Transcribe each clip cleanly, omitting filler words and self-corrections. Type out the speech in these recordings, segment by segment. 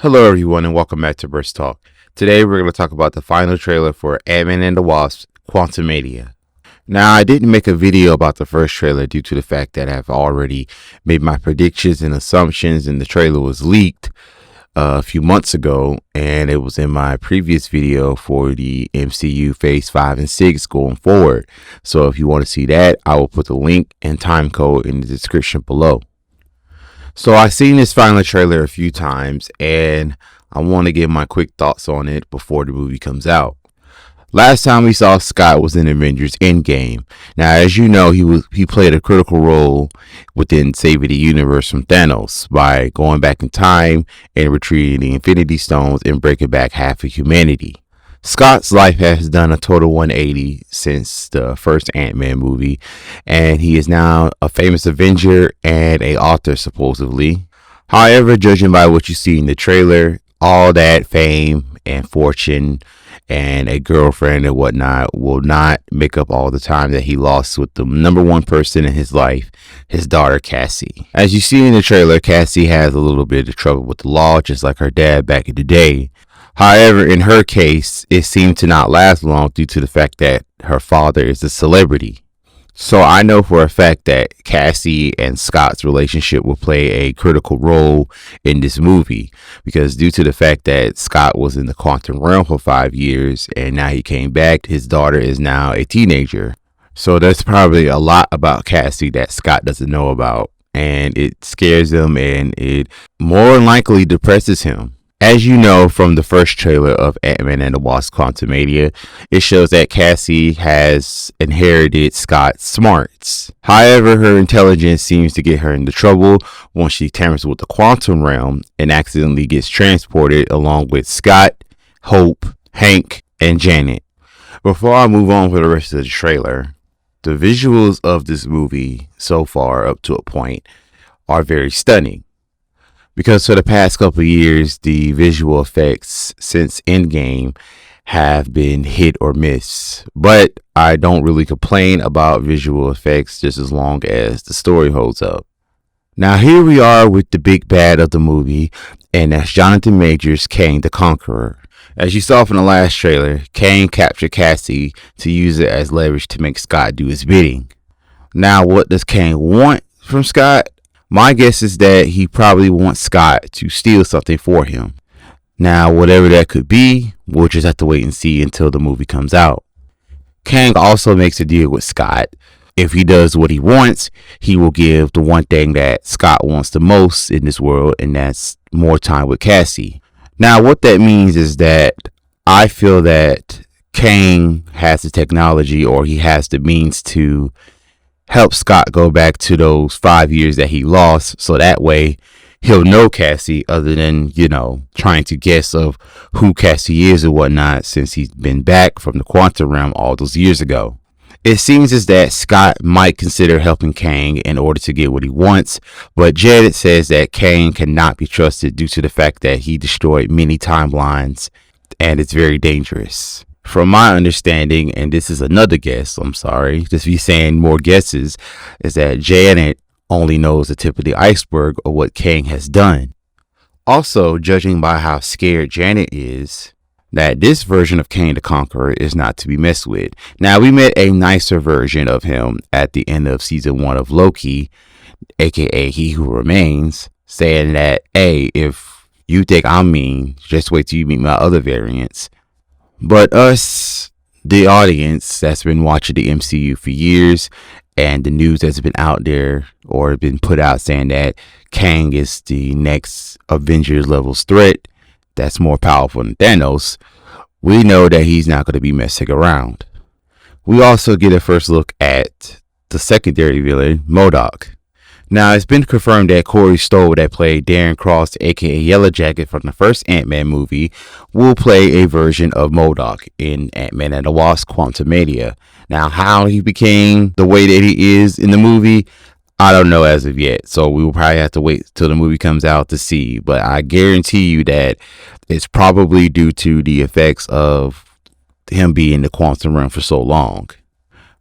Hello everyone and welcome back to Burst Talk. Today we're going to talk about the final trailer for Antman and the Wasp Quantumanina. Now I didn't make a video about the first trailer due to the fact that I've already made my predictions and assumptions, and the trailer was leaked a few months ago, and it was in my previous video for the MCU Phase 5 and 6 going forward. So if you want to see that, I will put the link and time code in the description below. So I've seen this final trailer a few times, and I want to give my quick thoughts on it before the movie comes out. Last time we saw Scott was in Avengers Endgame. Now, as you know, he played a critical role within saving the universe from Thanos by going back in time and retrieving the Infinity Stones and breaking back half of humanity. Scott's life has done a total 180 since the first Ant-Man movie, and he is now a famous Avenger and an author, supposedly. However, judging by what you see in the trailer, all that fame and fortune and a girlfriend and whatnot will not make up all the time that he lost with the number one person in his life, his daughter Cassie. As you see in the trailer, Cassie has a little bit of trouble with the law, just like her dad back in the day. However, in her case, it seemed to not last long due to the fact that her father is a celebrity. So I know for a fact that Cassie and Scott's relationship will play a critical role in this movie, because due to the fact that Scott was in the quantum realm for 5 years and now he came back, his daughter is now a teenager. So there's probably a lot about Cassie that Scott doesn't know about, and it scares him and it more than likely depresses him. As you know from the first trailer of Antman and the Wasp Quantumanina, it shows that Cassie has inherited Scott's smarts. However, her intelligence seems to get her into trouble once she tampers with the quantum realm and accidentally gets transported along with Scott, Hope, Hank, and Janet. Before I move on for the rest of the trailer, the visuals of this movie so far up to a point are very stunning. Because for the past couple of years, the visual effects since Endgame have been hit or miss. But I don't really complain about visual effects just as long as the story holds up. Now here we are with the big bad of the movie, and that's Jonathan Majors' Kang the Conqueror. As you saw from the last trailer, Kang captured Cassie to use it as leverage to make Scott do his bidding. Now what does Kang want from Scott? My guess is that he probably wants Scott to steal something for him. Now, whatever that could be, we'll just have to wait and see until the movie comes out. Kang also makes a deal with Scott. If he does what he wants, he will give the one thing that Scott wants the most in this world, and that's more time with Cassie. Now, what that means is that I feel that Kang has the technology, or he has the means to help Scott go back to those 5 years that he lost, so that way he'll know Cassie, other than, trying to guess of who Cassie is or whatnot, since he's been back from the quantum realm all those years ago. It seems as that Scott might consider helping Kang in order to get what he wants, but Janet says that Kang cannot be trusted due to the fact that he destroyed many timelines and it's very dangerous. From my understanding, and this is another guess, I'm sorry, just be saying more guesses, is that Janet only knows the tip of the iceberg of what Kang has done. Also, judging by how scared Janet is, that this version of Kang the Conqueror is not to be messed with. Now, we met a nicer version of him at the end of season 1 of Loki, aka He Who Remains, saying that, hey, if you think I'm mean, just wait till you meet my other variants. But us, the audience that's been watching the MCU for years, and the news that's been out there or been put out saying that Kang is the next Avengers levels threat that's more powerful than Thanos, we know that he's not going to be messing around. We also get a first look at the secondary villain, MODOK. Now, it's been confirmed that Corey Stoll, that played Darren Cross, aka Yellow Jacket from the first Ant-Man movie, will play a version of MODOK in Ant-Man and the Wasp Quantumanina. Now, how he became the way that he is in the movie, I don't know as of yet. So we will probably have to wait till the movie comes out to see. But I guarantee you that it's probably due to the effects of him being in the quantum realm for so long.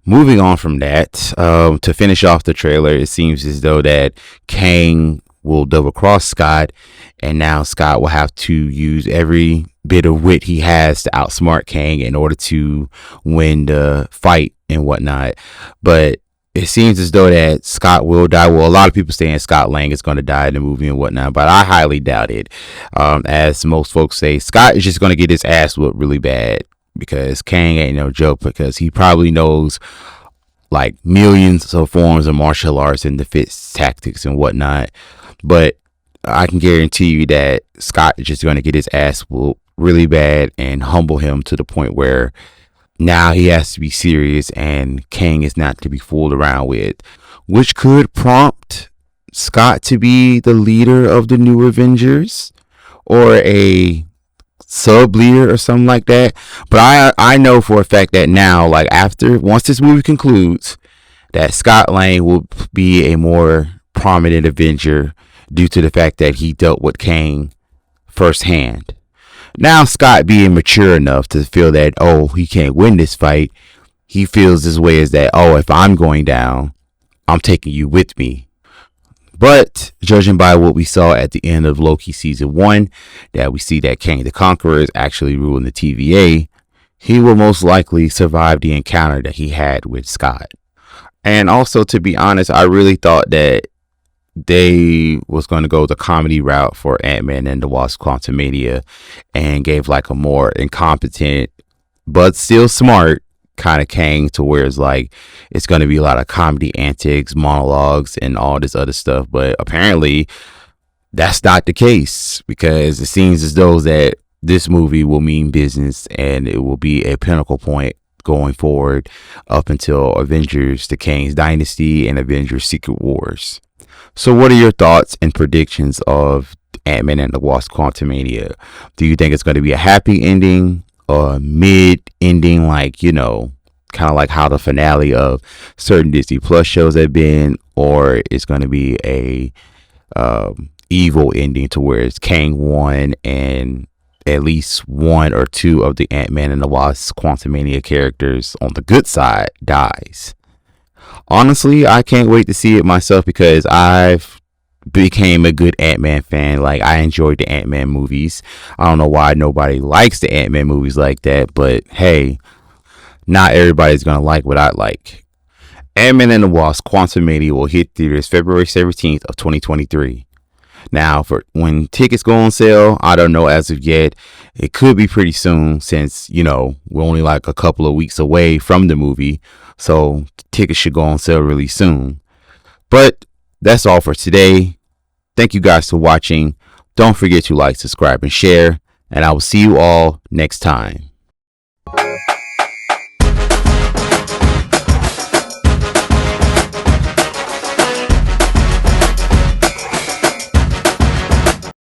Moving on from that, to finish off the trailer, it seems as though that Kang will double cross Scott, and now Scott will have to use every bit of wit he has to outsmart Kang in order to win the fight and whatnot. But it seems as though that Scott will die. Well, a lot of people saying Scott Lang is going to die in the movie and whatnot, but I highly doubt it. As most folks say, Scott is just going to get his ass whooped really bad, because Kang ain't no joke, because he probably knows like millions of forms of martial arts and defense tactics and whatnot. But I can guarantee you that Scott is just going to get his ass whooped really bad and humble him to the point where now he has to be serious and Kang is not to be fooled around with, which could prompt Scott to be the leader of the new Avengers or a sub leader or something like that. But I know for a fact that now, like once this movie concludes, that Scott Lang will be a more prominent Avenger due to the fact that he dealt with Kang firsthand. Now Scott being mature enough to feel that, oh, he can't win this fight, he feels this way is that, oh, if I'm going down, I'm taking you with me. But judging by what we saw at the end of Loki season 1, that we see that Kang the Conqueror is actually ruling the TVA, he will most likely survive the encounter that he had with Scott. And also, to be honest, I really thought that they was going to go the comedy route for Antman and the Wasp Quantumanina and gave like a more incompetent but still smart kind of Kang, to where it's like it's going to be a lot of comedy antics, monologues, and all this other stuff. But apparently that's not the case, because it seems as though that this movie will mean business and it will be a pinnacle point going forward up until Avengers the Kang's Dynasty and Avengers Secret Wars. So what are your thoughts and predictions of Antman and the Wasp Quantumanina? Do you think it's going to be a happy ending or a mid ending, like, you know, kind of like how the finale of certain Disney Plus shows have been, or it's going to be a evil ending to where it's Kang won and at least one or two of the Antman and the Wasp Quantumanina characters on the good side dies? Honestly, I can't wait to see it myself, because I've became a good Ant-Man fan. Like, I enjoyed the Ant-Man movies. I don't know why nobody likes the Ant-Man movies like that, but hey, not everybody's gonna like what I like. Ant-Man and the Wasp Quantumanina will hit theaters February 17th of 2023. Now, for when tickets go on sale, I don't know as of yet. It could be pretty soon, since, you know, we're only like a couple of weeks away from the movie. So tickets should go on sale really soon. But that's all for today. Thank you guys for watching. Don't forget to like, subscribe, and share. And I will see you all next time.